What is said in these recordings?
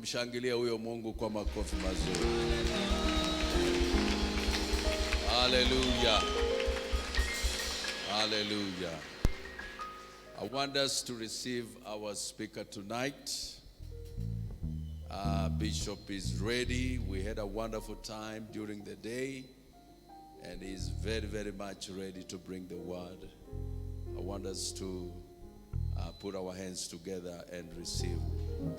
Mshangilie huyo Mungu kwa makofi mazuri. Hallelujah. Hallelujah. I want us to receive our speaker tonight. Bishop is ready. We had a wonderful time during the day, and he's very, very much ready to bring the word. I want us to put our hands together and receive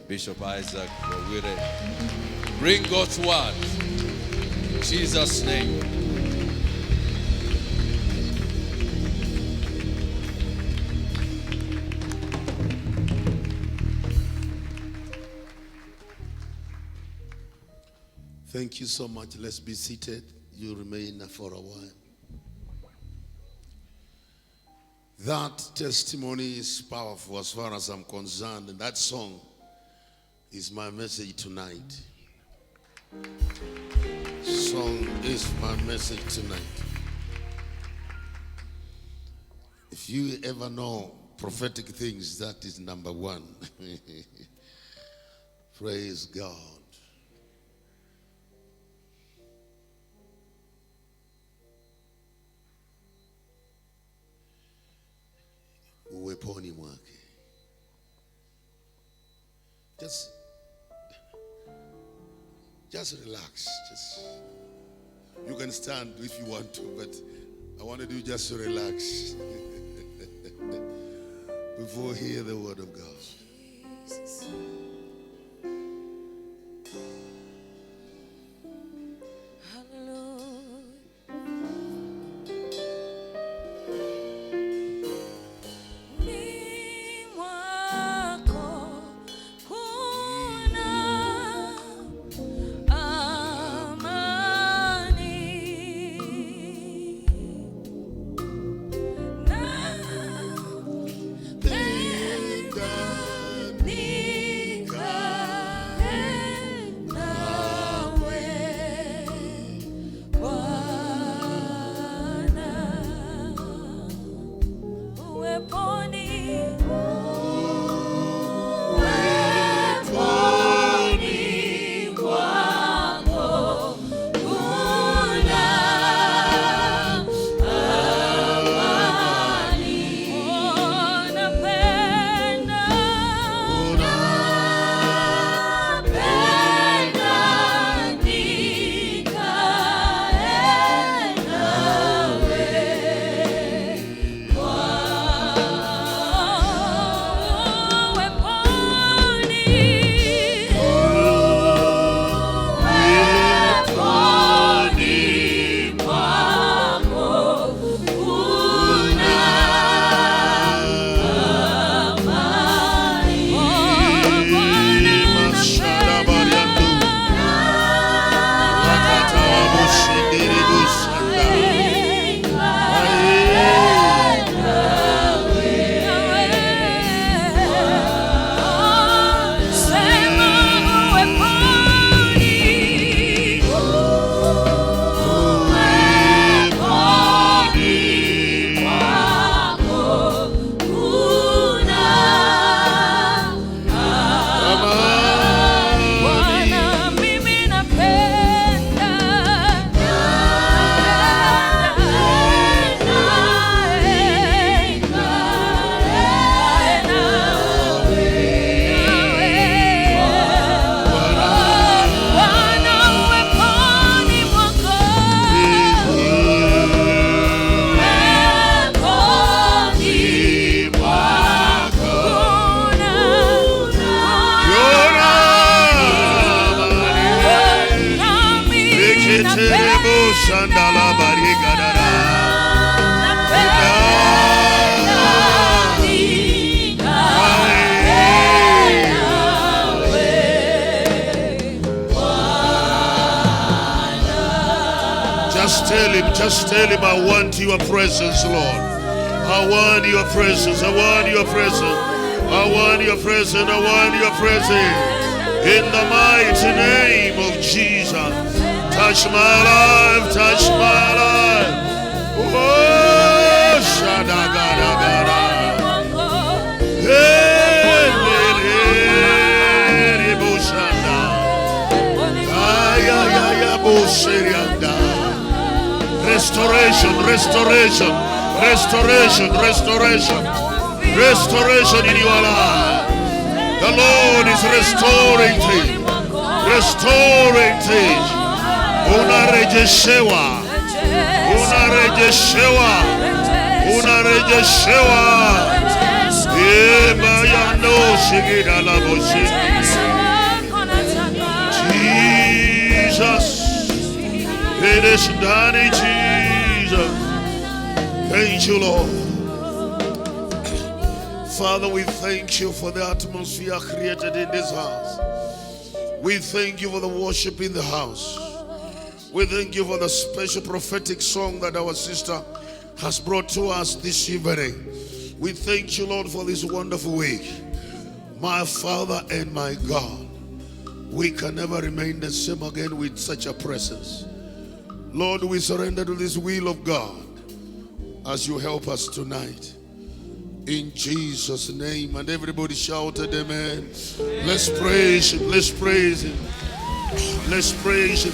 Bishop Isaakah Wawire. Bring God's word. In Jesus' name. Thank you so much. Let's be seated. You remain for a while. That testimony is powerful as far as I'm concerned, and that song is my message tonight. Song is my message tonight. If you ever know prophetic things, that is number one. Praise God. Uweponi mwake. Just relax. You can stand if you want to, but I wanted you just to relax before we hear the word of God. Jesus. Just tell him, I want your presence, Lord. I want your presence. I want your presence. I want your presence. I want your presence. In the mighty name of Jesus. Touch my life. Touch my life. Oh, Shadagadagada. Hey, Bushanda. Restoration, restoration, restoration, restoration, restoration in your life. The Lord is restoring things, restoring things. Unarejeshewa, unarejeshewa, unarejeshewa. Eba yando shigida la boshini. Jesus, it is done in Jesus. Thank you, Lord. Father, we thank you for the atmosphere created in this house. We thank you for the worship in the house. We thank you for the special prophetic song that our sister has brought to us this evening. We thank you, Lord, for this wonderful week. My Father and my God, we can never remain the same again with such a presence. Lord, we surrender to this will of God as you help us tonight. In Jesus' name. And everybody shouted amen. Let's praise him. Let's praise him. Let's praise him.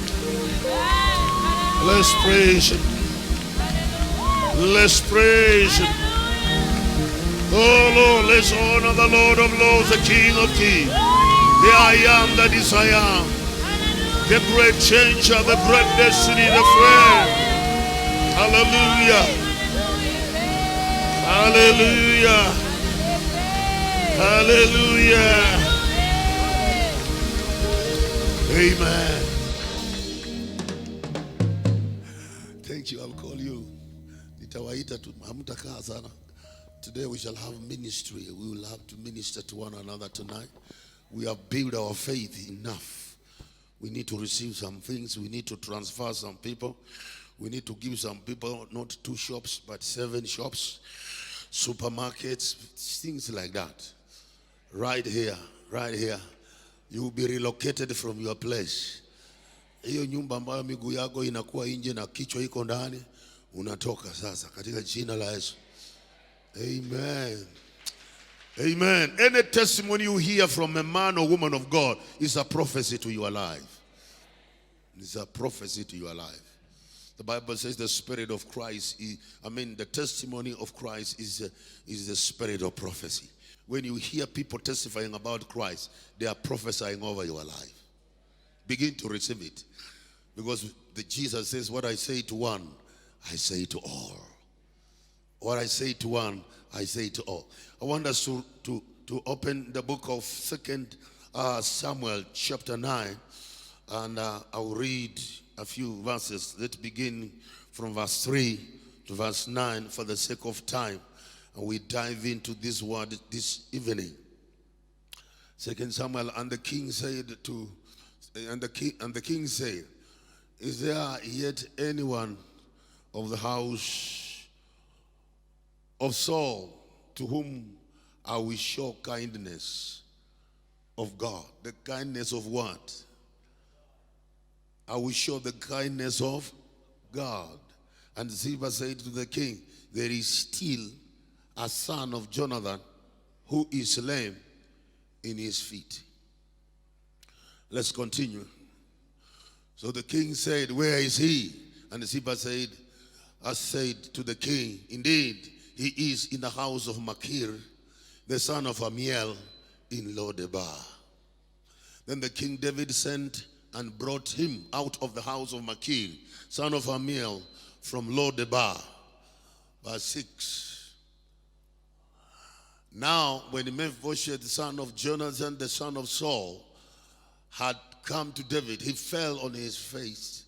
Let's praise him. Let's praise him. Oh Lord, let's honor the Lord of Lords, the King of Kings. The I am that is I am. The great changer, the great destiny, the friend. Hallelujah. Hallelujah. Hallelujah. Amen. Thank you. I'll call you. Today we shall have ministry. We will have to minister to one another tonight. We have built our faith enough. We need to receive some things. We need to transfer some people. We need to give some people not 2 shops, but 7 shops, supermarkets, things like that. Right here, right here. You will be relocated from your place. Hiyo nyumba ambayo miguu yako inakuwa nje na kichwa iko ndani, unatoka sasa katika jina la Yesu. Amen. Amen. Any testimony you hear from a man or woman of God is a prophecy to your life. It's a prophecy to your life. The Bible says the Spirit of Christ, the testimony of Christ is the spirit of prophecy. When you hear people testifying about Christ, they are prophesying over your life. Begin to receive it. Because Jesus says, what I say to one, I say to all. What I say to one, I say to all. I want us to open the book of 2 Samuel chapter 9. And I'll read a few verses. Let's begin from verse 3 to verse 9 for the sake of time. And we dive into this word this evening. 2 Samuel, and the king said the king said, is there yet anyone of the house of Saul to whom I will show kindness of God? The kindness of what? I will show the kindness of God. And Ziba said to the king, there is still a son of Jonathan who is lame in his feet. Let's continue. So the king said, where is he? And Ziba said, I said to the king, indeed, he is in the house of Machir, the son of Amiel, in Lodebar. Then the king David sent and brought him out of the house of Machir, son of Amiel, from Lodebar. Verse 6. Now, when Mephibosheth, the son of Jonathan, the son of Saul, had come to David, he fell on his face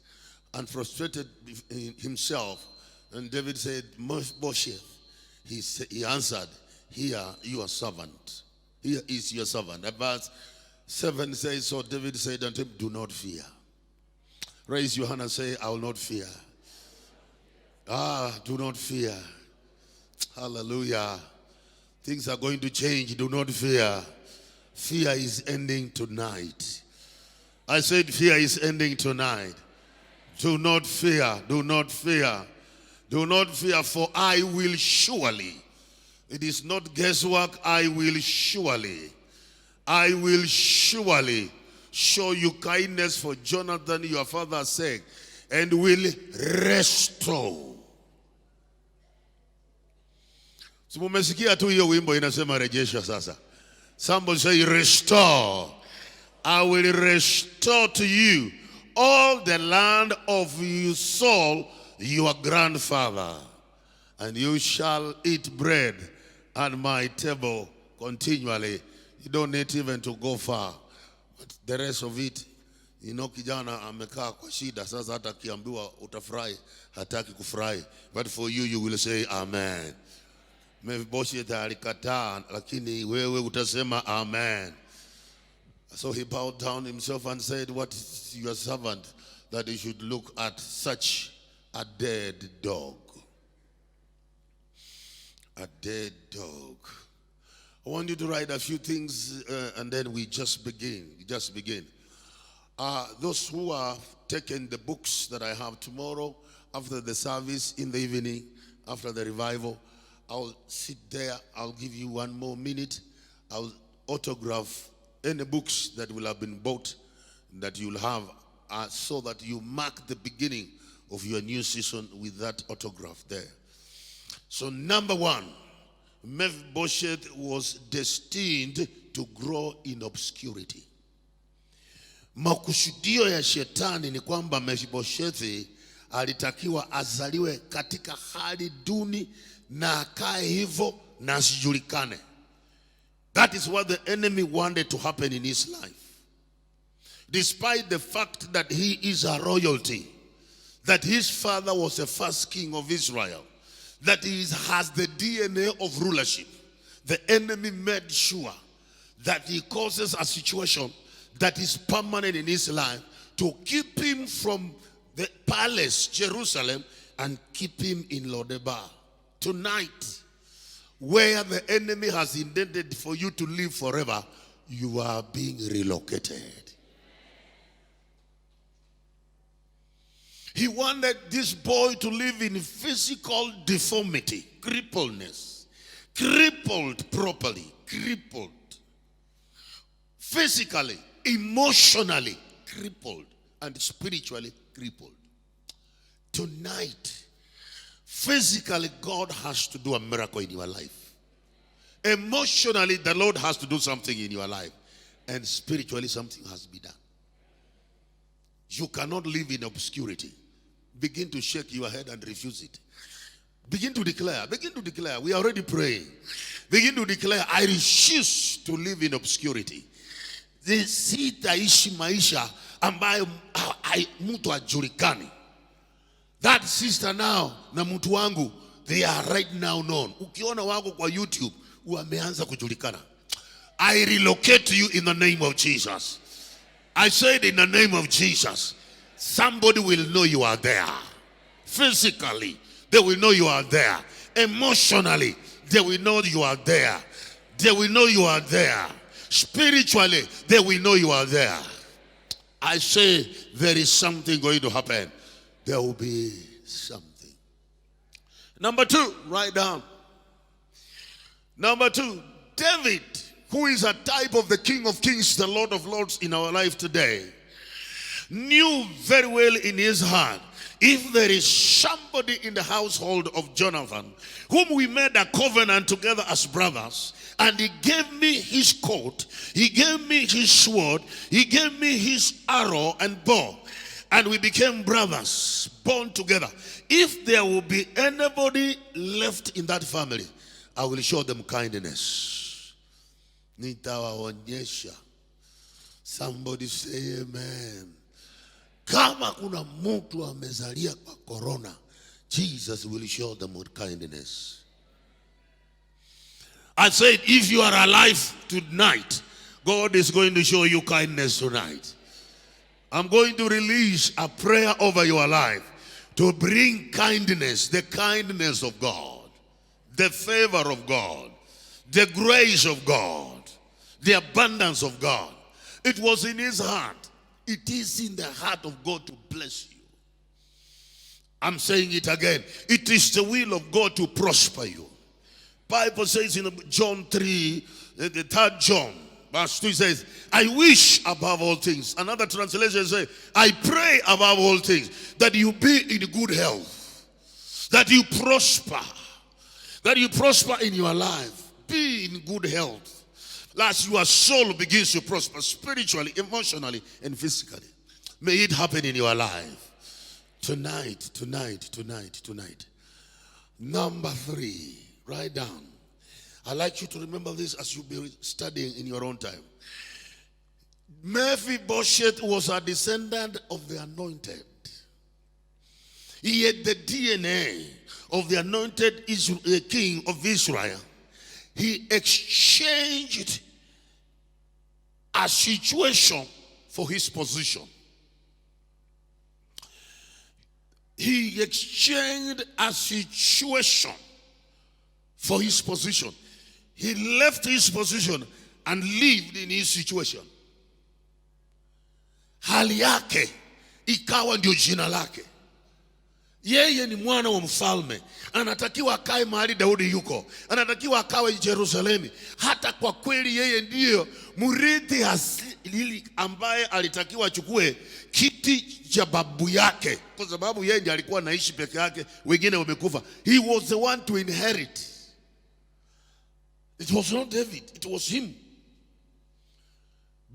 and prostrated himself. And David said, Mephibosheth. He answered, here your servant. Here is your servant. And verse 7 says, so David said unto him, do not fear. Raise your hand and say, I will not fear. Do not fear. Hallelujah. Things are going to change. Do not fear. Fear is ending tonight. I said fear is ending tonight. Do not fear. Do not fear. Do not fear, for I will surely. It is not guesswork. I will surely show you kindness for Jonathan your father's sake, and will restore. So mumesikia tu hiyo wimbo inasema rejesha sasa. Somebody say restore. I will restore to you all the land of your Saul, your grandfather, and you shall eat bread at my table continually. You don't need even to go far. But the rest of it, kijana amekaa kwa shida, sasa hata kiambiwa utafurahi, hataki kufurahi. But for you, you will say amen. Mephibosheth alikataa, lakini wewe utasema amen. So he bowed down himself and said, what is your servant that he should look at such a dead dog? A dead dog. I want you to write a few things and then we just begin. Those who have taken the books that I have tomorrow after the service in the evening, after the revival, I'll sit there. I'll give you 1 more minute. I'll autograph any books that will have been bought that you'll have so that you mark the beginning of your new season with that autograph there. So number 1, Mephibosheth was destined to grow in obscurity. Makusudio ya shetani ni kwamba Mephibosheth alitakiwa azaliwe katika hali duni na akae hivyo na asijulikane. That is what the enemy wanted to happen in his life. Despite the fact that he is a royalty, that his father was the first king of Israel, that he has the DNA of rulership, the enemy made sure that he causes a situation that is permanent in his life to keep him from the palace, Jerusalem, and keep him in Lodebar. Tonight, where the enemy has intended for you to live forever, you are being relocated. He wanted this boy to live in physical deformity, crippledness, crippled properly, crippled, physically, emotionally crippled, and spiritually crippled. Tonight, physically, God has to do a miracle in your life. Emotionally, the Lord has to do something in your life. And spiritually, something has to be done. You cannot live in obscurity. Begin to shake your head and refuse it. Begin to declare. We are already praying. Begin to declare, I refuse to live in obscurity. Sitaishi maisha ambayo mtu hajulikani. That sister now na mtu wangu, they are right now known. Ukiona wako kwa YouTube, wameanza kujulikana. I relocate you in the name of Jesus. I said in the name of Jesus. Somebody will know you are there. Physically, they will know you are there. Emotionally, they will know you are there. They will know you are there. Spiritually, they will know you are there. I say there is something going to happen. There will be something. Number 2, write down. Number 2, David, who is a type of the King of Kings, the Lord of Lords in our life today, knew very well in his heart, if there is somebody in the household of Jonathan whom we made a covenant together as brothers, and he gave me his coat, he gave me his sword, he gave me his arrow and bow, and we became brothers, born together. If there will be anybody left in that family, I will show them kindness. Nitawaonyesha. Somebody say amen. Kama kuna mtu amezalia kwa corona, Jesus will show them with kindness. I said, if you are alive tonight, God is going to show you kindness tonight. I'm going to release a prayer over your life to bring kindness, the kindness of God, the favor of God, the grace of God, the abundance of God. It was in his heart. It is in the heart of God to bless you. I'm saying it again. It is the will of God to prosper you. Bible says in John 3, the 3rd John, Verse 2 says, I wish above all things. Another translation says, I pray above all things that you be in good health, that you prosper in your life. Be in good health. Last, your soul begins to prosper spiritually, emotionally, and physically. May it happen in your life. Tonight. Number 3, write down. I'd like you to remember this as you be studying in your own time. Mephibosheth was a descendant of the anointed. He had the DNA of the anointed king of Israel. He exchanged a situation for his position. He exchanged a situation for his position. He left his position and lived in his situation. Hali yake ikawa ndio jina lake. Yeye ni mwana wa mfalme. Anatakiwa akae mahali Daudi yuko. Anatakiwa akawe Yerusalemu. Hata kwa kweli yeye ndiyo mrithi asili ambaye alitakiwa achukue kiti cha babu yake. Kwa sababu yeye ndiye alikuwa anaishi peke yake, wengine wamekufa. He was the one to inherit. It was not David, it was him.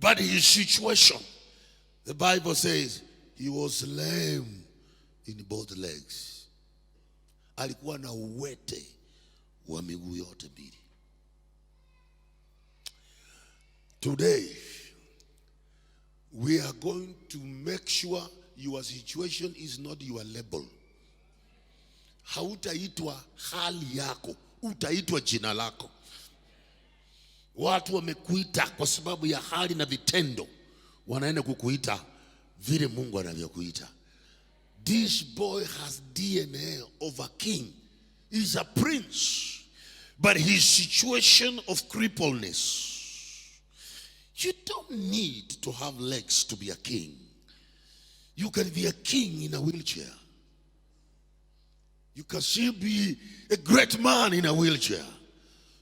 But his situation, the Bible says, he was lame in both legs. Alikuwa na uwete wa miguu yote mbili. Today, we are going to make sure your situation is not your label. Hautaitwa hali yako, utaitwa jina lako. Watu wamekuita kwa sababu ya hali na vitendo, wanaenda kukuita vile Mungu anavyokuita. This boy has DNA of a king. He's a prince. But his situation of crippleness. You don't need to have legs to be a king. You can be a king in a wheelchair. You can still be a great man in a wheelchair.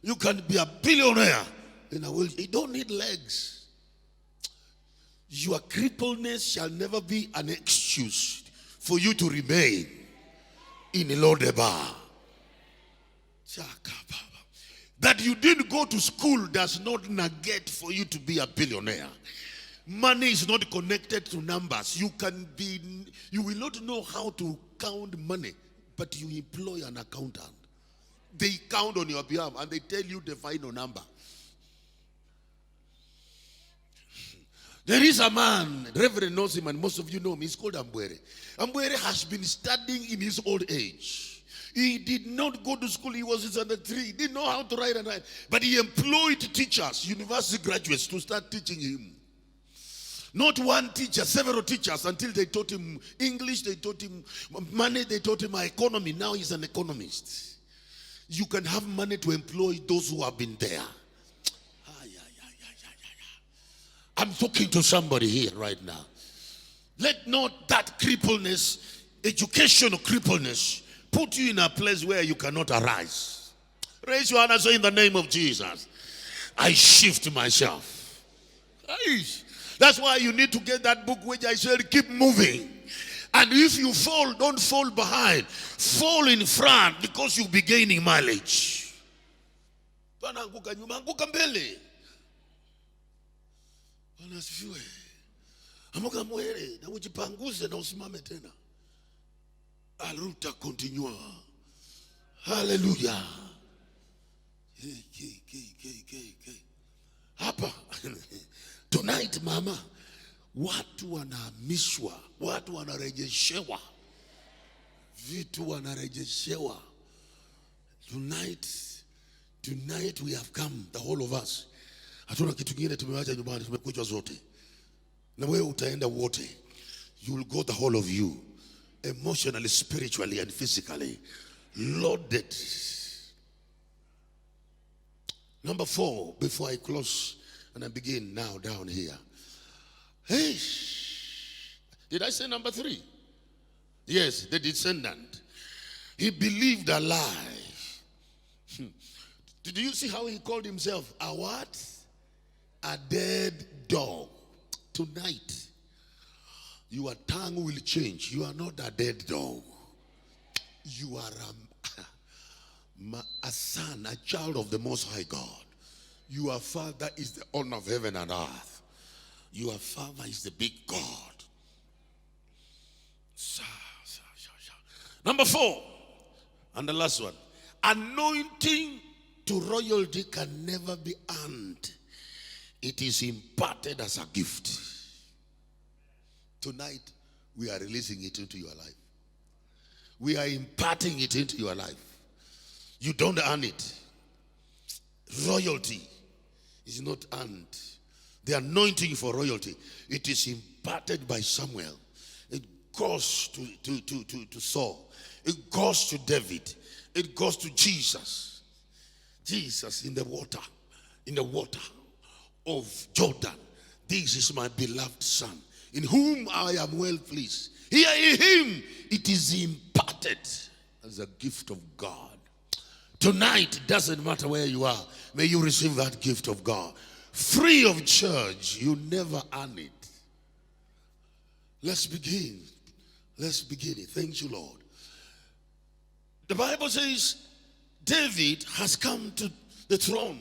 You can be a billionaire in a wheelchair. You don't need legs. Your crippleness shall never be an excuse for you to remain in Lodebar. That you didn't go to school does not negate for you to be a billionaire. Money is not connected to numbers. You will not know how to count money, but you employ an accountant. They count on your behalf and they tell you the final number. There is a man, the Reverend knows him and most of you know him. He's called Ambwere. Ambwere has been studying in his old age. He did not go to school. He was under 3. He didn't know how to write and write. But he employed teachers, university graduates, to start teaching him. Not one teacher, several teachers, until they taught him English, they taught him money, they taught him economy. Now he's an economist. You can have money to employ those who have been there. I'm talking to somebody here right now. Let not that crippleness, educational crippleness, put you in a place where you cannot arise. Raise your hand and say, in the name of Jesus, I shift myself. That's why you need to get that book which I said, keep moving. And if you fall, don't fall behind. Fall in front, because you'll be gaining mileage. Anasifiwe. Amoga mwere na ujipanguze na usimame tena. Aluta continua. Hallelujah. Hapa tonight mama, watu wanahamishwa, watu wanarejeshewa, vitu wanarejeshewa. Tonight we have come, the whole of us. Hatuna kitu kingine tumewacha nyumbani, tumekuja zote. Na wewe utaenda wote. You will go, the whole of you, emotionally, spiritually and physically loaded. Number 4, before I close and I begin now down here. Hey, did I say number 3? Yes, the descendant. He believed a lie. Did you see how he called himself? A what? a dead dog. Tonight, your tongue will change. You are not a dead dog. You are a son, a child of the Most High God. Your Father is the owner of heaven and earth. Your Father is the big God. Number 4, and the last one. Anointing to royalty can never be earned. It is imparted as a gift. Tonight, we are releasing it into your life. We are imparting it into your life. You don't earn it. Royalty is not earned. The anointing for royalty, it is imparted by Samuel. It goes to Saul. It goes to David. It goes to Jesus. Jesus in the water of Jordan. This is my beloved son, in whom I am well pleased. Here in him, it is imparted as a gift of God. Tonight, it doesn't matter where you are. May you receive that gift of God. Free of charge. You never earn it. Let's begin. Let's begin it. Thank you, Lord. The Bible says David has come to the throne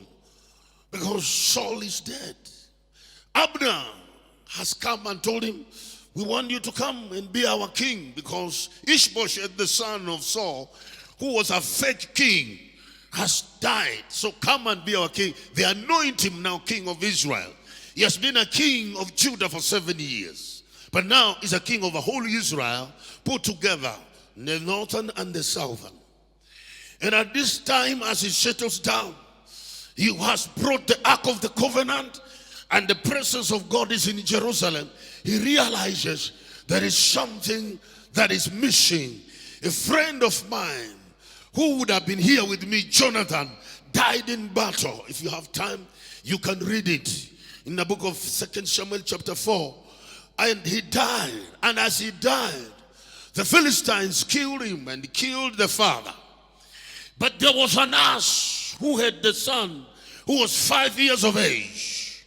because Saul is dead. Abner has come and told him, we want you to come and be our king, because Ishbosheth, the son of Saul, who was a fake king, has died. So come and be our king. They anoint him now king of Israel. He has been a king of Judah for 7 years, but now he's a king of the whole Israel put together, the northern and the southern. And at this time, as he settles down, he has brought the Ark of the Covenant, and the presence of God is in Jerusalem. He realizes there is something that is missing. A friend of mine who would have been here with me, Jonathan, died in battle. If you have time, you can read it in the book of 2 Samuel chapter 4. And he died. And as he died, the Philistines killed him and killed the father. But there was an ass who had the son who was 5 years of age.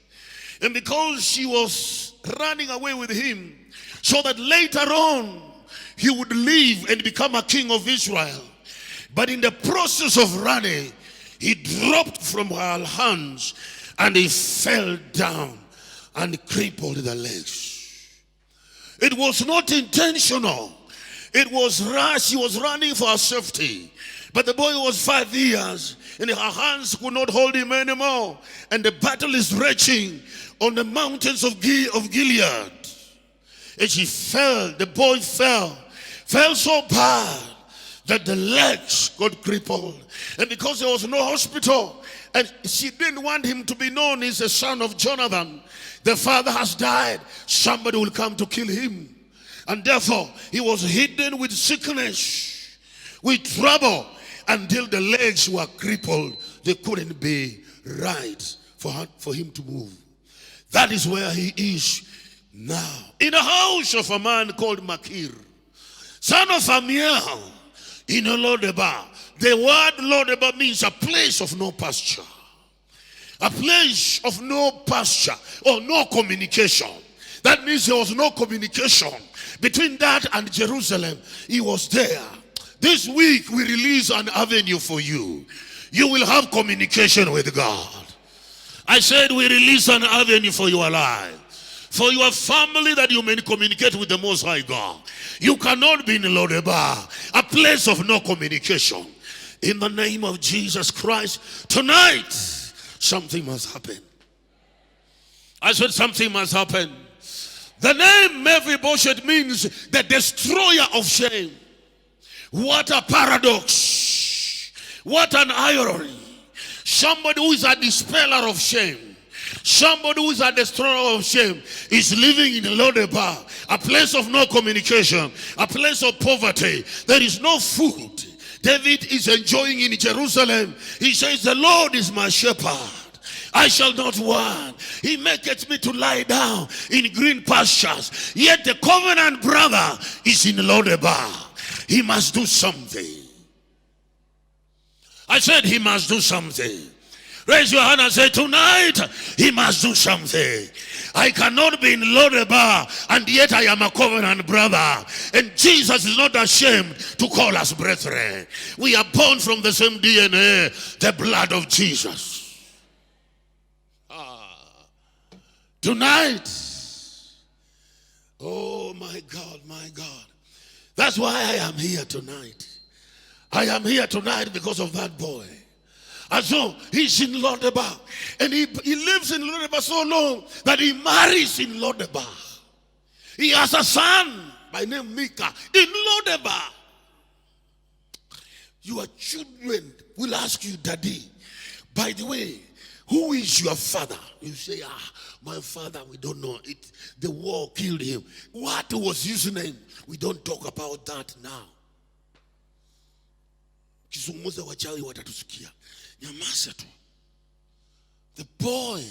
And because she was running away with him, so that later on he would live and become a king of Israel. But in the process of running, he dropped from her hands and he fell down and crippled the legs. It was not intentional. It was rash. She was running for her safety. But the boy was 5 years and her hands could not hold him anymore. And the battle is raging on the mountains of Gilead. And she fell, the boy fell so bad that the legs got crippled. And because there was no hospital, and she didn't want him to be known as the son of Jonathan, the father has died, somebody will come to kill him. And therefore, he was hidden with sickness, with trouble, until the legs were crippled. They couldn't be right for him to move. That is where he is now, in the house of a man called Makir, son of Amiel, in Lodebar. The word Lodebar means a place of no pasture. A place of no pasture or no communication. That means there was no communication between that and Jerusalem. He was there. This week we release an avenue for you. You will have communication with God. I said we release an avenue for your life, for your family, that you may communicate with the Most High God. You cannot be in Lodebar, a place of no communication. In the name of Jesus Christ, tonight, something must happen. I said something must happen. The name Mephibosheth means the destroyer of shame. What a paradox. What an irony. Somebody who is a dispeller of shame, somebody who is a destroyer of shame, is living in Lodebar, a place of no communication, a place of poverty. There is no food. David is enjoying in Jerusalem. He says, the Lord is my shepherd, I shall not want. He maketh me to lie down in green pastures. Yet the covenant brother is in Lodebar. He must do something. I said he must do something. Raise your hand and say, tonight he must do something. I cannot be in Lodebar and yet I am a covenant brother. And Jesus is not ashamed to call us brethren. We are born from the same DNA, the blood of Jesus. Tonight, oh my God, my God. That's why I am here tonight. I am here tonight because of that boy. And so he's in Lodebar. And he lives in Lodebar so long that he marries in Lodebar. He has a son by name Micah in Lodebar. Your children will ask you, Daddy, by the way, who is your father? You say, my father, we don't know. The war killed him. What was his name? We don't talk about that now. The boy,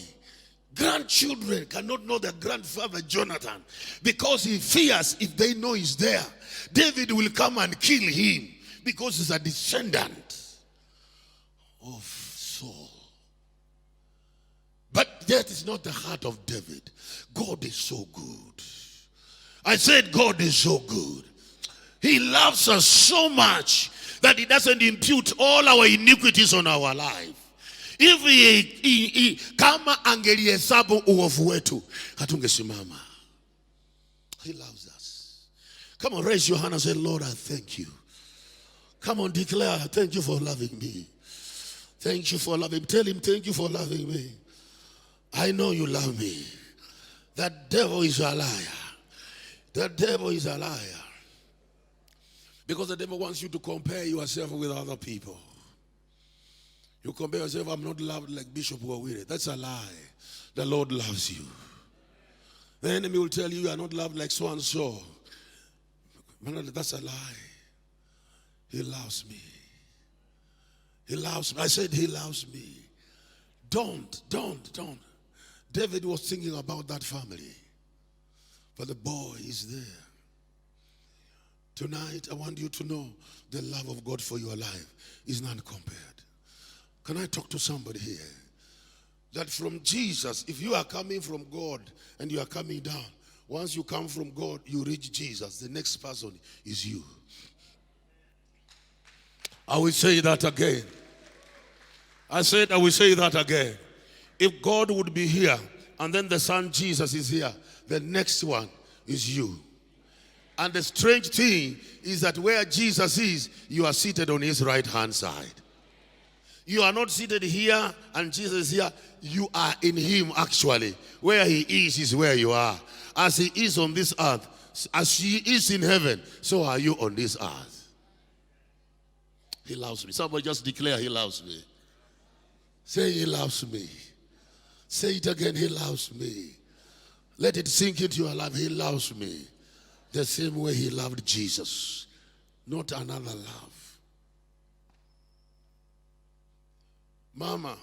grandchildren cannot know their grandfather Jonathan because he fears if they know he's there, David will come and kill him because he's a descendant of Saul. But that is not the heart of David. God is so good. I said God is so good. He loves us so much that he doesn't impute all our iniquities on our life. If he kama angelihesabu uovu wetu, hatungesimama. He loves us. Come on, raise your hand and say, Lord, I thank you. Come on, declare, thank you for loving me. Thank you for loving me. Tell him, thank you for loving me. I know you love me. That devil is a liar. That devil is a liar. Because the devil wants you to compare yourself with other people. You compare yourself, I'm not loved like Bishop Wawire. That's a lie. The Lord loves you. The enemy will tell you, you are not loved like so and so. That's a lie. He loves me. He loves me. I said he loves me. Don't. David was thinking about that family. But the boy is there. Tonight, I want you to know the love of God for your life is not compared. Can I talk to somebody here? That from Jesus, if you are coming from God and you are coming down, once you come from God, you reach Jesus. The next person is you. I will say that again. I said I will say that again. If God would be here and then the Son Jesus is here, the next one is you. And the strange thing is that where Jesus is, you are seated on his right hand side. You are not seated here and Jesus is here. You are in him actually. Where he is where you are. As he is on this earth, as he is in heaven, so are you on this earth. He loves me. Somebody just declare he loves me. Say he loves me. Say it again, he loves me. Let it sink into your life. He loves me. The same way he loved Jesus. Not another love. Mama,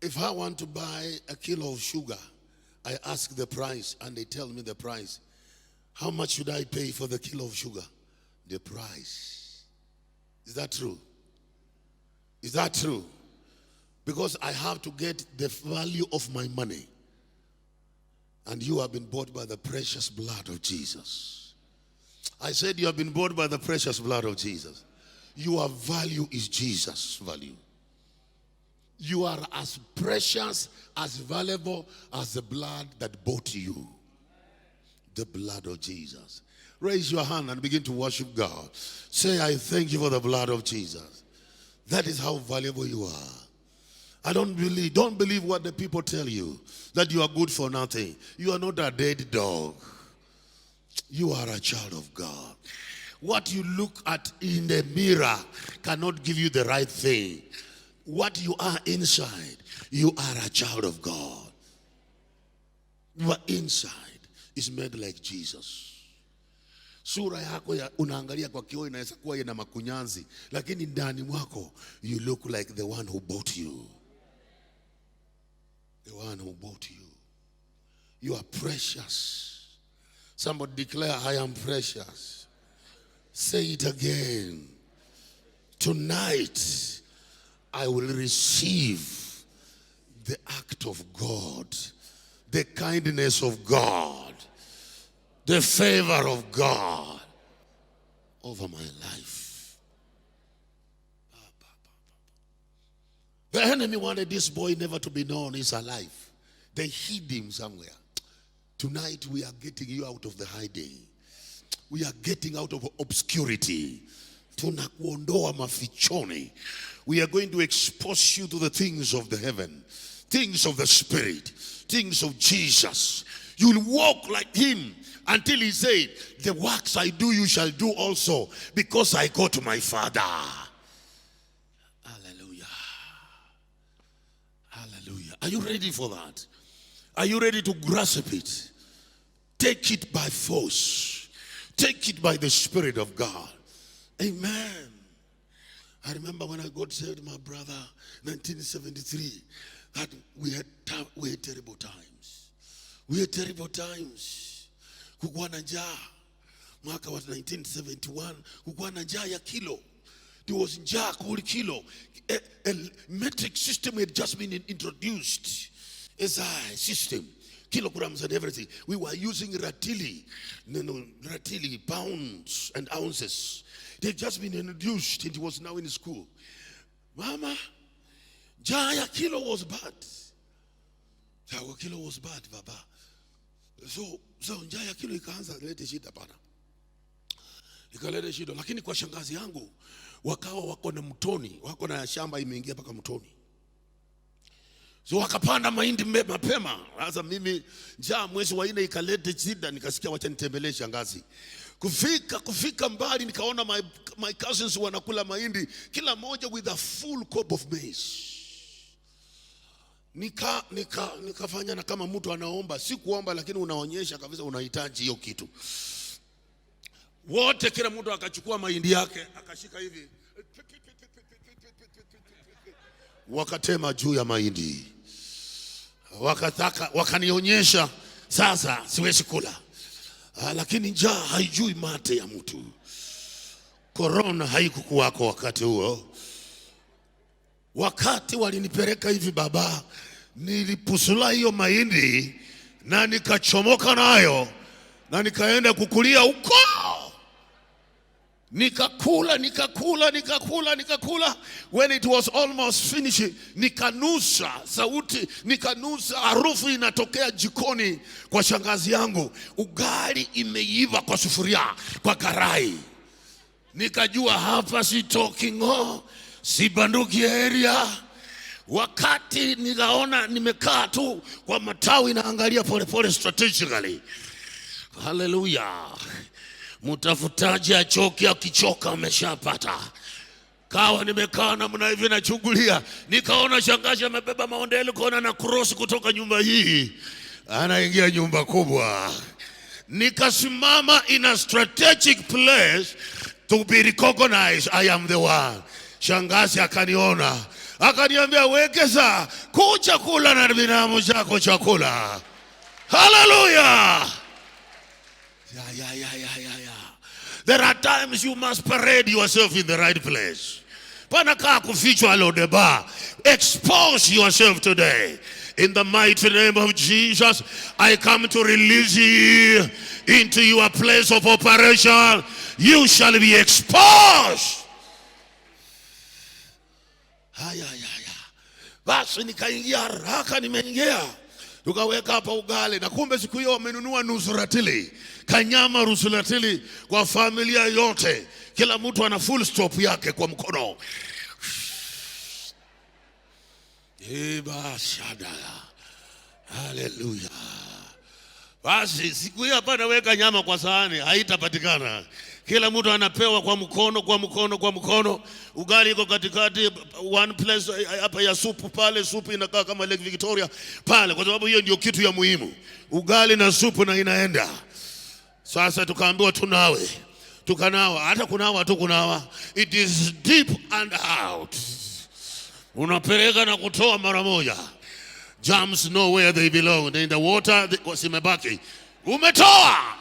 if I want to buy a kilo of sugar, I ask the price and they tell me the price. How much should I pay for the kilo of sugar? The price. Is that true? Is that true? Because I have to get the value of my money. And you have been bought by the precious blood of Jesus. I said you have been bought by the precious blood of Jesus. Your value is Jesus' value. You are as precious, as valuable as the blood that bought you. The blood of Jesus. Raise your hand and begin to worship God. Say, I thank you for the blood of Jesus. That is how valuable you are. Don't believe what the people tell you, that you are good for nothing. You are not a dead dog. You are a child of God. What you look at in the mirror cannot give you the right thing. What you are inside, you are a child of God. Your inside is made like Jesus. Sura yako unaangalia kwa kioo inaweza kuwa ina makunyanzi, lakini ndani mwako you look like the one who bought you. The one who bought you. You are precious. Somebody declare, I am precious. Say it again. Tonight, I will receive the act of God, the kindness of God, the favor of God over my life. The enemy wanted this boy never to be known he's alive. They hid him somewhere. Tonight we are getting you out of the hiding. We are getting out of obscurity. Tunakuondoa mafichoni. We are going to expose you to the things of the heaven, things of the Spirit, things of Jesus. You'll walk like him until he said, the works I do you shall do also, because I go to my Father. Hallelujah. Hallelujah. Are you ready for that? Are you ready to grasp it? Take it by force. Take it by the Spirit of God. Amen. I remember when I got saved, my brother, 1973, that we had terrible times. We had terrible times. Kukuwa na njaa. Mwaka wa 1971, kukuwa na njaa ya kilo. There was njaa called kilo. A metric system had just been introduced. SI system. Kilograms and everything. We were using ratili, pounds and ounces. They've just been introduced. It was now in school. Mama, jaya kilo was bad. Jaya kilo was bad, baba. So jaya kilo ikaanza lete shida pana. Ikalete shida. Lakini kwa shangazi yangu, wakawa wako na mtoni, wako na shamba imeingia paka mtoni. So wakapanda mahindi mapema. Sasa mimi njaa mwezi wa 4 ikalete shida, nikasikia wacha nitembelee shangazi. Kufika mbali nikaona my cousins wanakula mahindi, kila moja with a full cob of maize. Nikafanya na kama mtu anaomba, si kuomba lakini unaonyesha kabisa unahitaji hiyo kitu. Wote kila mtu akachukua mahindi yake, akashika hivi. Wakatema juu ya mahindi. Wakanionyesha sasa siwezi kula. Lakini njaa haijui mate ya mtu. Corona haikukuwako wakati huo. Wakati walinipeleka hivi baba, nilipusula hiyo mahindi na nikachomoka nayo na nikaenda kukulia huko. Nikakula. When it was almost finished, nikanusa sauti, nikanusa harufu inatokea jikoni kwa shangazi yangu. Ugali imeiva kwa sufuria, kwa karai. Nikajua hapa sitoki si banduki area. Wakati nikaona nimekaa tu kwa matawi naangalia pole strategically. Hallelujah. Mtafutaji achoki, akichoka ameshapata. Kawa nimekaa namna hivi nachungulia, nikaona shangazi amebeba maondeli kona na cross kutoka nyumba hii anaingia nyumba kubwa. Nikasimama in a strategic place to be recognized. I am the one. Shangazi akaniona, akaniambia wekeza kuja kula na binamu chako chakula. Hallelujah. Yeah. There are times you must parade yourself in the right place. Panaka kufichwa lodeba. Expose yourself today. In the mighty name of Jesus, I come to release you into your place of operation. You shall be exposed. Basi nikaingia haraka, nimeingia. Tukaweka hapa ugali na kumbe siku hiyo wamenunua nusu ratili. Kanyama nusu ratili kwa familia yote. Kila mtu ana full stop yake kwa mkono. Hallelujah. Basi siku hiyo hapa naweka nyama kwa sahani, haitapatikana. Kila mtu anapewa kwa mkono. Ugali iko katikati, one place hapa ya supu pale, supu inakaa kama Lake Victoria pale, kwa sababu hiyo ndio kitu ya muhimu. Ugali na supu na inaenda. Sasa tukaambiwa tunawe. Tukanawa, hata kunawa. It is deep and out. Unapeleka na kutoa mara moja. Germs know where they belong. In the water wasimebaki. Umetoa.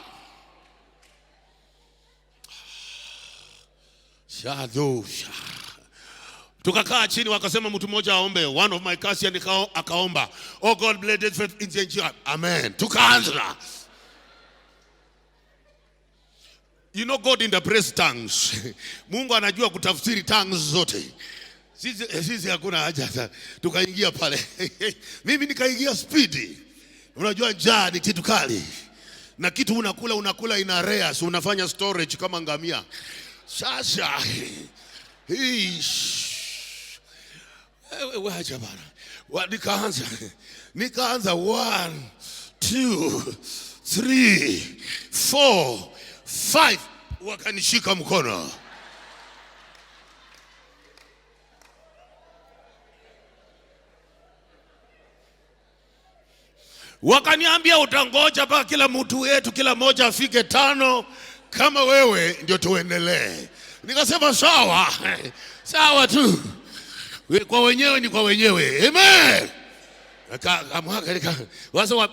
Shadosha. Tukakaa chini, wakasema mtu mmoja aombe. One of my cousins akaomba, oh God bless this faith in the amen. Tukaanza. You know God interprets tongues. Mungu anajua kutafsiri tongues zote. Sisi hakuna haja. Tukaingia pale. Mimi nikaingia speed. Unajua njaa ni kitu kali. Na kitu unakula ina rare, so unafanya storage kama ngamia. Sasa wacha bana. Nikaanza 1 2 3 4 5, wakanishika mkono. Wakaniambia utangoja mpaka kila mtu wetu kila moja afike 5, kama wewe ndio tuendelee. Nikasema sawa. Sawa tu. Kwa wenyewe ni kwa wenyewe. Amen.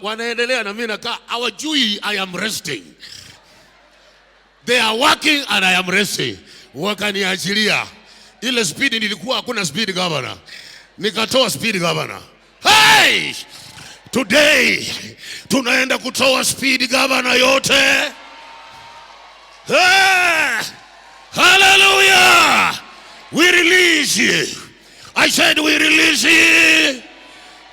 Wanaendelea na mimi nakaa, hawajui I am resting. They are working and I am resting. Wakaniachilia. Ile speed nilikuwa hakuna speed governor. Nikatoa speed governor. Hey! Today tunaenda kutoa speed governor yote. Hey! Hallelujah! We release you. I said we release you.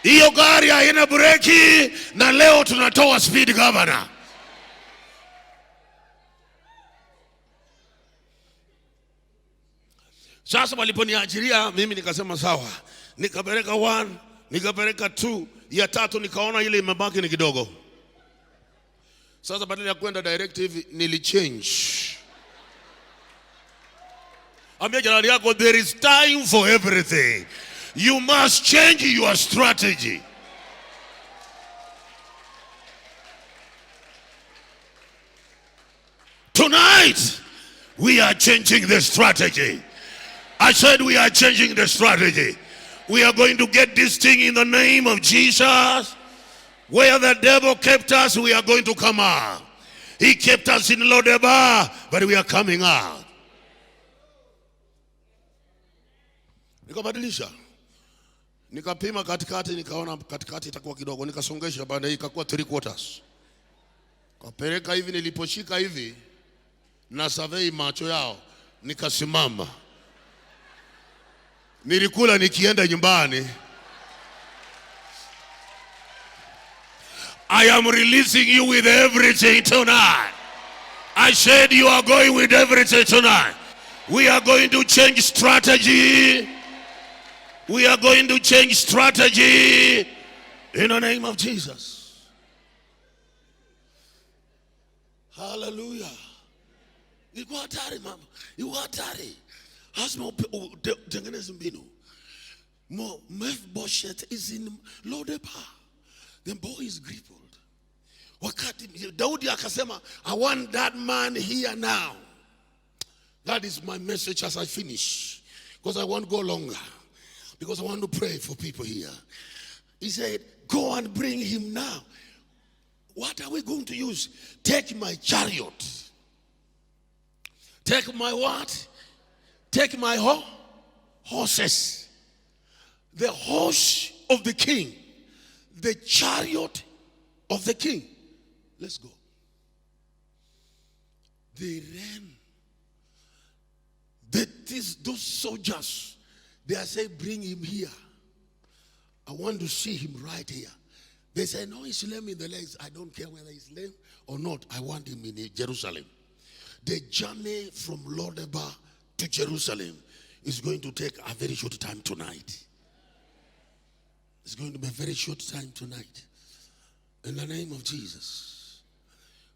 Hiyo gari haina breki na leo tunatoa speed governor. Sasa waliponiachilia mimi nikasema sawa. Nikapeleka 1, nikapeleka 2, ya 3 nikaona ile imebaki ni kidogo. Sasa badala ya kwenda directive nilichange. Ambia jirani yako, there is time for everything. You must change your strategy. Tonight we are changing the strategy. I said we are changing the strategy. We are going to get this thing in the name of Jesus. Where the devil kept us, we are going to come out. He kept us in Lodeba, but we are coming out. Nikabadilisha. Nikapima katikati, nikaona katikati itakuwa kidogo. Nikasongesha bana, hii ikakuwa 3/4. Kapeleka hivi, niliposhika hivi na survey macho yao, nikasimama. Nilikula nikienda nyumbani. I am releasing you with everything tonight. I said you are going with everything tonight. We are going to change strategy. We are going to change strategy in the name of Jesus. Hallelujah. You go hatari mama. You go hatari. Hasma tengeneza mbinu. Mephibosheth is in Lodeba. The boy is crippled. Wakati Daudi akasema, I want that man here now. That is my message as I finish. Because I won't go longer. Because I want to pray for people here. He said, go and bring him now. What are we going to use? Take my chariot. Take my what? Take my horses. The horse of the king. The chariot of the king. Let's go. They ran. Those soldiers, they are saying, bring him here. I want to see him right here. They say, no, he's lame in the legs. I don't care whether he's lame or not. I want him in Jerusalem. The journey from Lodeba to Jerusalem is going to take a very short time tonight. It's going to be a very short time tonight. In the name of Jesus.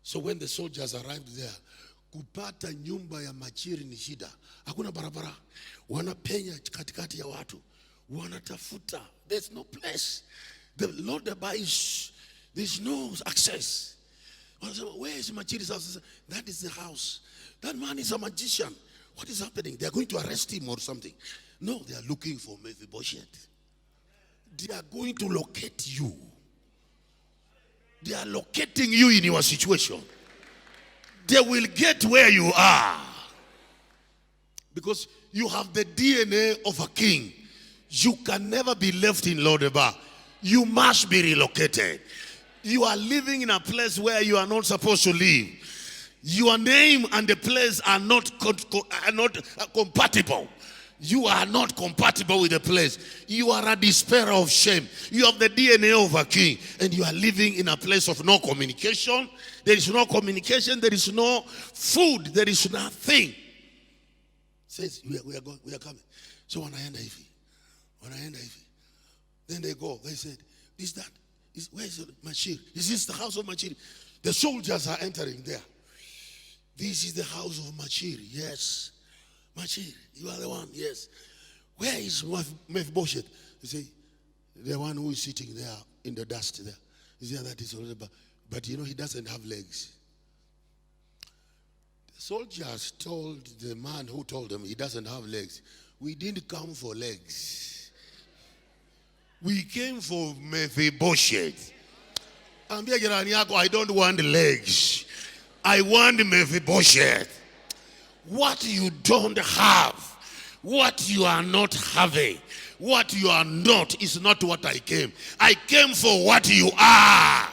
So when the soldiers arrived there, kupata nyumba ya machiri ni shida. Hakuna barabara. Wanapenya katikati ya watu. Wanatafuta. There's no place. The Lodeba is, there's no access. Where is Machiri's house? That is the house. That man is a magician. What is happening? They are going to arrest him or something. No, they are looking for Mephibosheth. They are going to locate you. They are locating you in your situation. They will get where you are. Because You have the DNA of a king. You can never be left in Lodebar. You must be relocated. You are living in a place where you are not supposed to live. Your name and the place are not compatible. You are not compatible with the place. You are a despairer of shame. You have the DNA of a king, and you are living in a place of no communication. There is no communication. There is no food. There is nothing. Says we are coming. So when I enter hivi, then they go. They said, where is Machir? Is this the house of Machir? The soldiers are entering there. This is the house of Machir. Yes. Machir, you are the one. Yes. Where is Mephibosheth? They say, the one who is sitting there in the dust there. He said, that is already, but he doesn't have legs. The soldiers told the man who told them he doesn't have legs, we didn't come for legs. We came for Mephibosheth. I don't want legs. I want Mephibosheth. What you don't have, what you are not having, what you are not is not what I came. I came for what you are.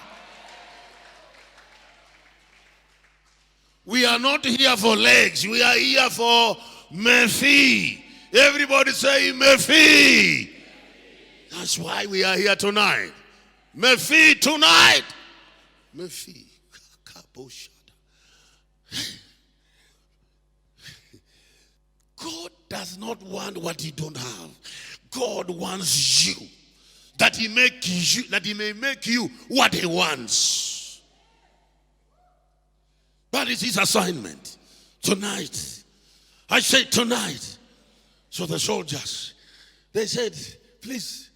We are not here for legs. We are here for Mephi. Everybody say Mephi. That's why we are here tonight. Mephi tonight. Mephi. God does not want what you don't have. God wants you. That he may make you what he wants. That is his assignment. Tonight. I say tonight. So the soldiers, they said, please,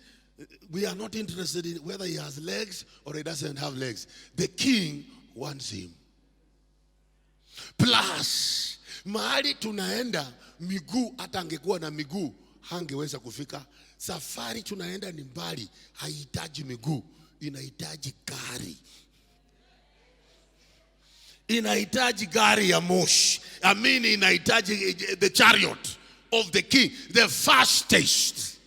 we are not interested in whether he has legs or he doesn't have legs. The king wants him. Plus, mahali tunaenda miguu, hata angekuwa na miguu hangeweza kufika. Safari tunaenda ni mbali, haihitaji miguu, inahitaji gari. Inahitaji gari ya moshi. Inahitaji the chariot of the king, the fastest.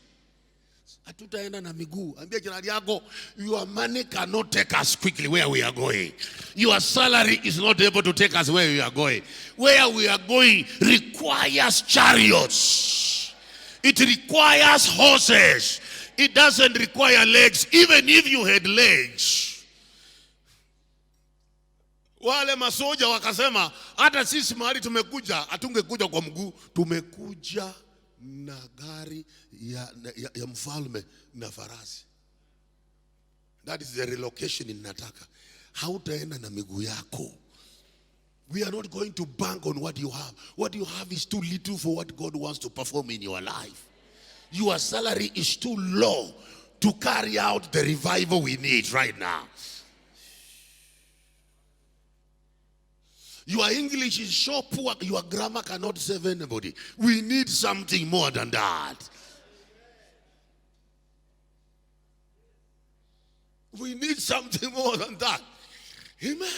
Hatutaenda na miguu. Ambia jirani yako, your money cannot take us quickly where we are going. Your salary is not able to take us where we are going. Where we are going requires chariots. It requires horses. It doesn't require legs. Even if you had legs. Wale masoja wakasema, hata sisi mahali tumekuja, hatungekuja kwa mguu, tumekuja na gari ya mfalme na farasi. That is the relocation in Nataka. Hautaenda na miguu yako. We are not going to bank on what you have. What you have is too little for what God wants to perform in your life. Your salary is too low to carry out the revival we need right now. Your English is so poor, your grammar cannot save anybody. We need something more than that. We need something more than that. Amen.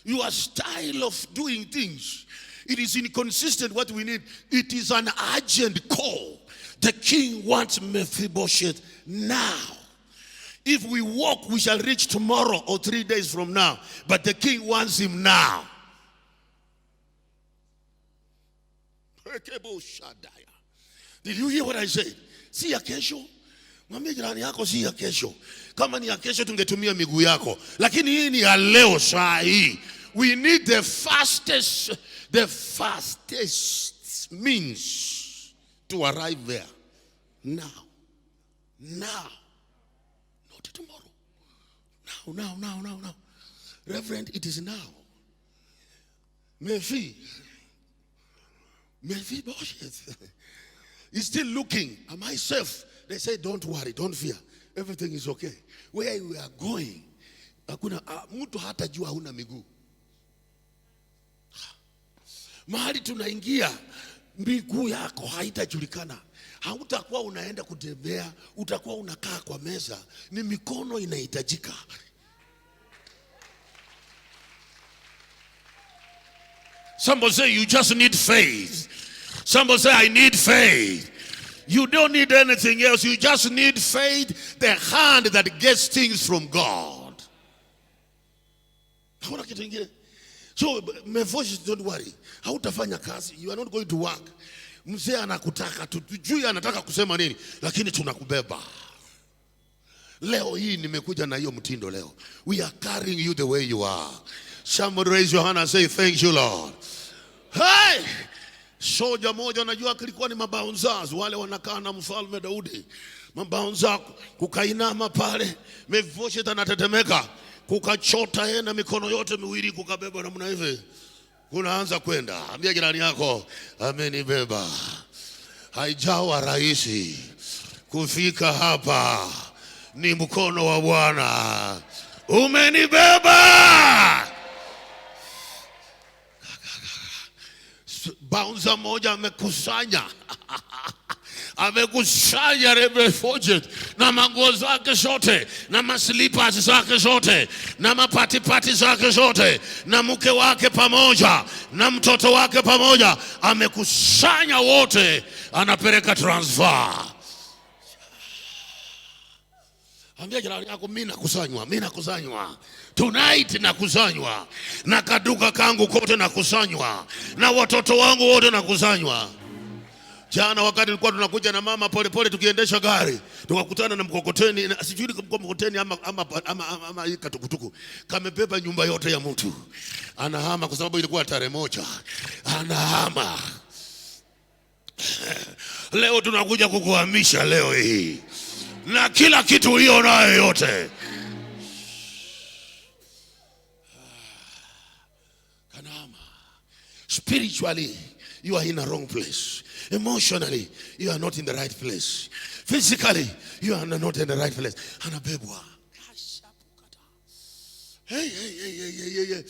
Your style of doing things, it is inconsistent what we need. It is an urgent call. The king wants Mephibosheth now. If we walk, we shall reach tomorrow or 3 days from now. But the king wants him now. Did you hear what I said? Si ya kesho. Mwambie jirani yako si ya kesho. Kama ni ya kesho tungetumia miguu yako. Lakini hii ni ya leo saa hii. We need the fastest means to arrive there. Now. Not tomorrow. Now. Reverend, it is now. Mephibosheth is still looking. Am I safe? They say, don't worry, don't fear. Everything is okay. Where we are going, mtu hatajua huna miguu. Mahali tunaingia, miguu yako haitajulikana. Hautakuwa unaenda kutembea, utakuwa unakaa kwa meza. Ni mikono inahitajika. Somebody say you just need faith. Somebody say, I need faith. You don't need anything else. You just need faith, the hand that gets things from God. So, Mephibosheth, don't worry. Hautafanya kazi. You are not going to work. Mzee anakutaka, tujui anataka kusema nini, lakini tunakubeba. Leo hii nimekuja na hiyo mtindo leo. We are carrying you the way you are. Somebody raise your hand and say, thank you, Lord. Hey! Soja moja najua kilikuwa ni mabounzers, wale wanakaa na mfalme Daudi. Mabounzers kukainama pale, Mephibosheth anatetemeka, kukachota yeye na mikono yote miwili kukabeba namna hivi. Kunaanza kwenda. Ambia jirani yako, amenibeba. Haijawa rahisi kufika hapa. Ni mkono wa Bwana. Umenibeba. Bouncer moja amekusanya. Amekusanya Mephibosheth na manguo zake zote, na maslippers zake zote, na mapatipati zake zote, na mke wake pamoja, na mtoto wake pamoja. Amekusanya wote, anapeleka transfer. Ambia jirani yako, mimi nakusanywa. Tonight nakusanywa. Na kaduka kangu kote nakusanywa. Na watoto wangu wote nakusanywa. Jana wakati tulikuwa tunakuja na mama pole tukiendesha gari, tukakutana na mkokoteni, sijui ni mkokoteni ama hii katukutuku. Kamebeba nyumba yote ya mtu. Anahama kwa sababu ilikuwa tarehe moja. Anahama. Leo tunakuja kukuhamisha leo hii. Na kila kitu ulio nayo yote. Kanama. Spiritually, you are in a wrong place. Emotionally, you are not in the right place. Physically, you are not in the right place. Anabebwa. Hey.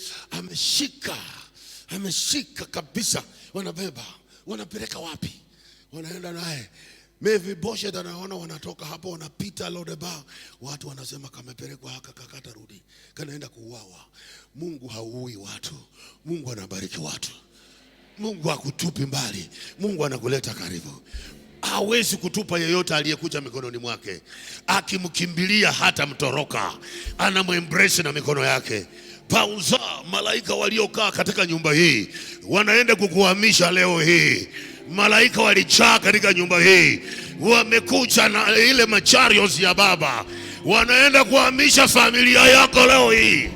Ameshika kabisa. Wanabeba. Wanapeleka wapi? Wanaenda naye. Mephibosheth anaona wanatoka hapo, wanapita Lodeba. Watu wanasema kamepelekwa haka kakata rudi. Kanaenda kuuawa. Mungu hauui watu. Mungu anabariki watu. Mungu hakutupi mbali. Mungu anakuleta karibu. Hawezi kutupa yeyote aliyekuja mikononi mwake. Akimkimbilia hata mtoroka. Anamembrace na mikono yake. Pauza, malaika waliokaa katika nyumba hii wanaenda kukuhamisha leo hii. Malaika walijaa katika nyumba hii. Wamekuja na ile macharios ya Baba. Wanaenda kuhamisha familia yako leo hii.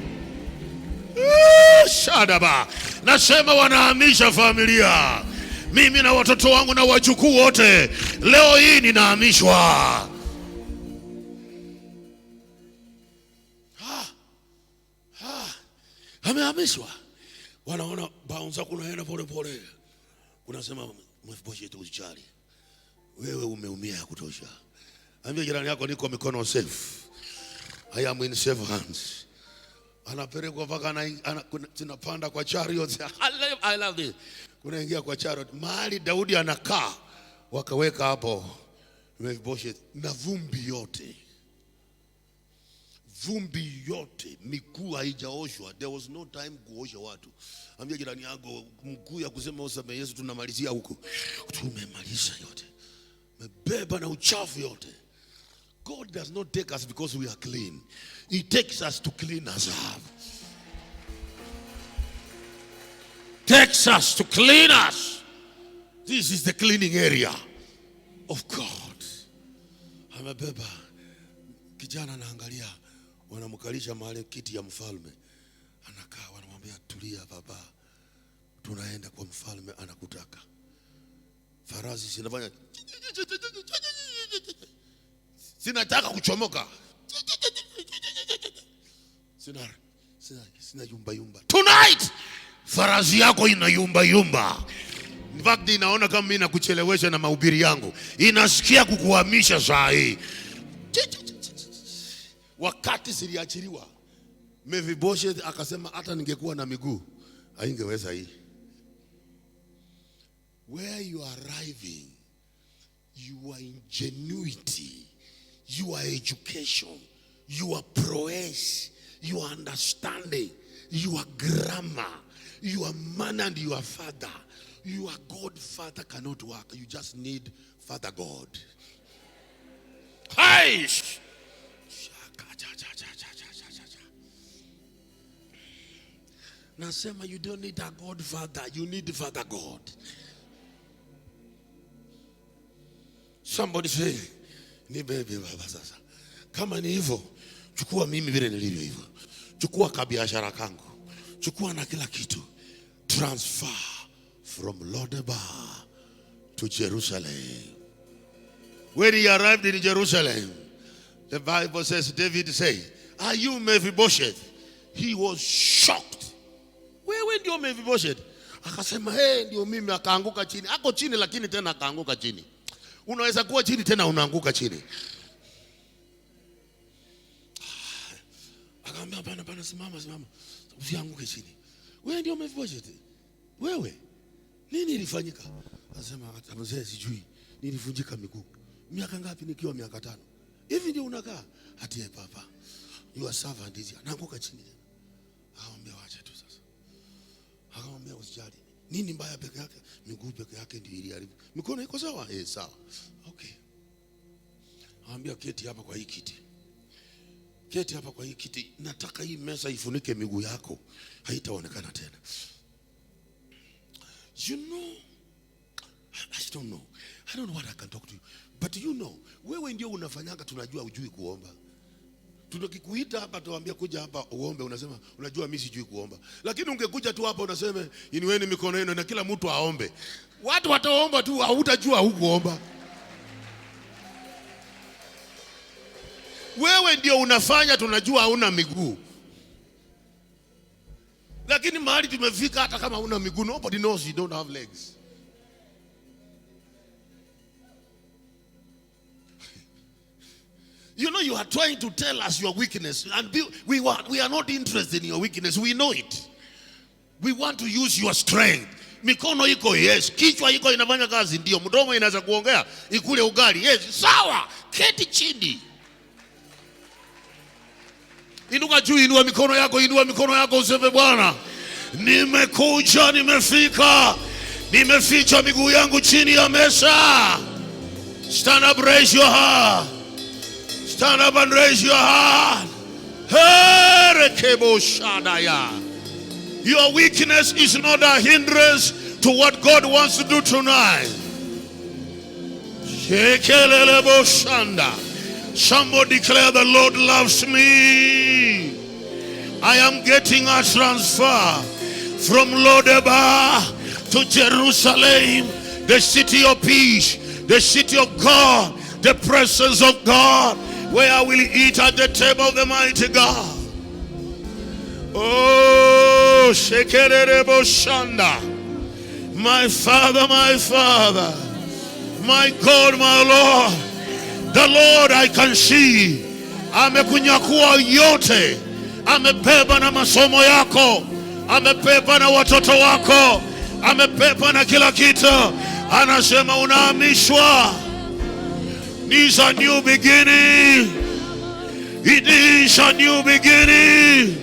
Shadaba. Nasema wanahamisha familia. Mimi na watoto wangu na wajukuu wote leo hii ninahamishwa. Amehamishwa. Wanaona bouncer kunaenda pole. Kunasema Mephibosheth usijali. Wewe umeumia ya kutosha. Ambia jirani yako, niko mikono safe. I am in safe hands. Anapelekwa mpaka tunapanda kwa chariot. I love it. Kunaingia kwa chariot. Mahali Daudi anakaa wakaweka hapo Mephibosheth na vumbi yote, miguu haijaoshwa. There was no time kuosha watu. Ambia jirani yako, mguu ya kusema usame Yesu tunamalizia huko. Tumemaliza yote. Mebeba na uchafu yote. God does not take us because we are clean. He takes us to clean us up. Takes us to clean us. This is the cleaning area of God. Amebeba. Kijana anaangalia, wanamkalisha mahali kiti ya mfalme. Anakaa, wanamwambia tulia baba. Tunaenda kwa mfalme anakutaka. Farasi zinafanya sinataka kuchomoka. Sina yumba. Tonight farasi yako ina yumba. In fact inaona kama mimi nakuchelewesha na mahubiri yangu. Inasikia kukuhamisha saa hii. Wakati siliachiliwa, Mephibosheth akasema hata ningekuwa na miguu haingeweza hii. Where you are arriving, your ingenuity, your education, your prowess, your understanding, your grammar, your man and your father Your godfather cannot work. You just need Father God. Hi! Nasema you don't need a godfather. You need Father God. Somebody say, ni baby baba sasa. Kama ni hivyo, chukua mimi vile nilivyo hivyo. Chukua kabiashara kangu. Chukua na kila kitu. Transfer from Lodebar to Jerusalem. When he arrived in Jerusalem, the Bible says, David said, are you Mephibosheth? He was shocked. Wewe ndio Mephibosheth? Akasema, hey, ndio mimi. Akaanguka chini. Ako chini lakini tena akaanguka chini. Unaweza kuwa chini tena unaanguka chini. Akamwambia bana simama. Usianguke chini. Wewe ndio Mephibosheth? Wewe? Nini ilifanyika? Anasema hata mzee sijui. Nilivunjika miguu. Miaka ngapi? Nikiwa miaka 5. Hivi ndio unakaa? Ati papa. Your servant is here. Naanguka chini. Akamwambia wacha tu sasa. Akamwambia usijali. Nini mbaya peke yake? Miguu peke yake ndio iliharibu. Mikono iko sawa? Sawa. Okay. Akamwambia keti hapa kwa hii kiti. Keti hapa kwa hii kiti. Nataka hii meza ifunike miguu yako. Haitaonekana tena. You know, I don't know. I don't know what I can talk to you. But you know, wewe ndio unafanyanga tunajua hujui kuomba. Tunakikuita hapa tuambia kuja hapa uombe, unasema unajua mimi sijui kuomba. Lakini ungekuja tu hapa unasema inueni mikono yenu na kila mtu aombe. Watu wataomba tu, hautajua hukuomba. Wewe ndio unafanya tunajua hauna miguu. Lakini mahali tumefika hata kama huna miguu, nobody knows you don't have legs. You know, you are trying to tell us your weakness, and we are not interested in your weakness. We know it. We want to use your strength. Mikono iko yes, kichwa iko inafanya kazi ndio, mdomo inaweza kuongea, ikule ugali yes, sawa, keti chini. Inuka juu, inua mikono yako useme Bwana, nimekuja, nimefika, nimeficha miguu yangu chini ya meza. Stand up, raise your heart. Stand up and raise your heart. Your weakness is not a hindrance to what God wants to do tonight. Somebody declare, the Lord loves me. I am getting a transfer from Lodebar to Jerusalem, the city of peace, the city of God, the presence of God, where I will eat at the table of the mighty God. Oh, Shekerebo Shanda, my Father, my God, my Lord, the Lord I can see. Amekunyakua yote, amebeba na masomo yako, amebeba na watoto wako, amebeba na kila kitu. Anasema unahamishwa. It is a new beginning. It is a new beginning.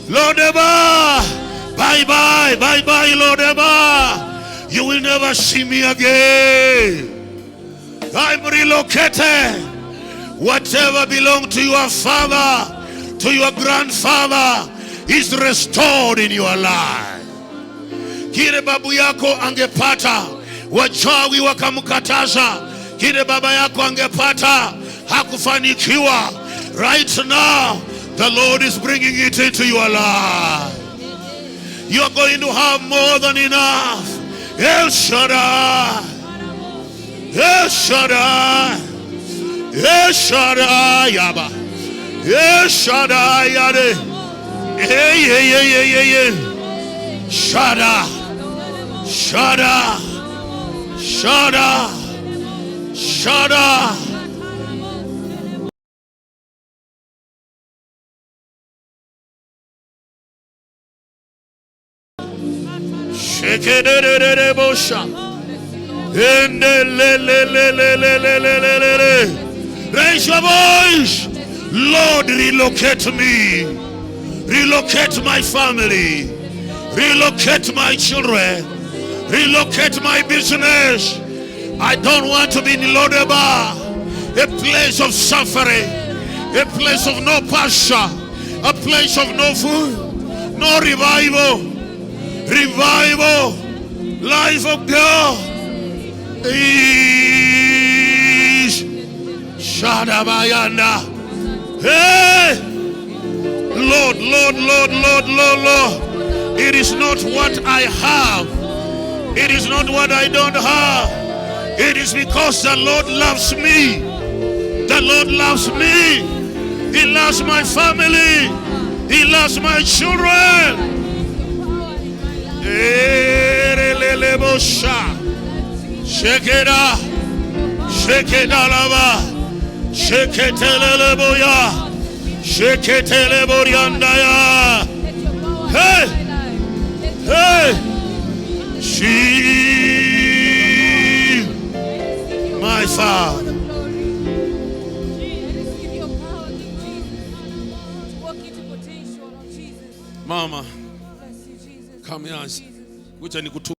Lodebar, bye bye, Lodebar. You will never see me again. I'm relocated. Whatever belonged to your father, to your grandfather, is restored in your life. Kile babu yako angepata, wachawi wakamkataza, kile baba yako angepata, hakufanikiwa. Right now, the Lord is bringing it into your life. You're going to have more than enough. El Shaddai, El Shaddai, El Shaddai, Yaba, El Shaddai, Yade, hey, Shaddai, Shaddai, Shaddai, Shaddai. Raise your voice. Lord, relocate me. Relocate my family. Relocate my children. Relocate my business. I don't want to be in Lodeba, a place of suffering, a place of no pasture, a place of no food, no revival. Revival, life of God. Shadabayanda. Hey, Lord, Lord, Lord, Lord, Lord, Lord. It is not what I have. It is not what I don't have. It is because the Lord loves me. The Lord loves me. He loves my family. He loves my children. Shekeda, Shekeda lava, Sheketele boya, Sheketele boriandaya. Hey, hey, she, my Father. Mama, come here. Which I need to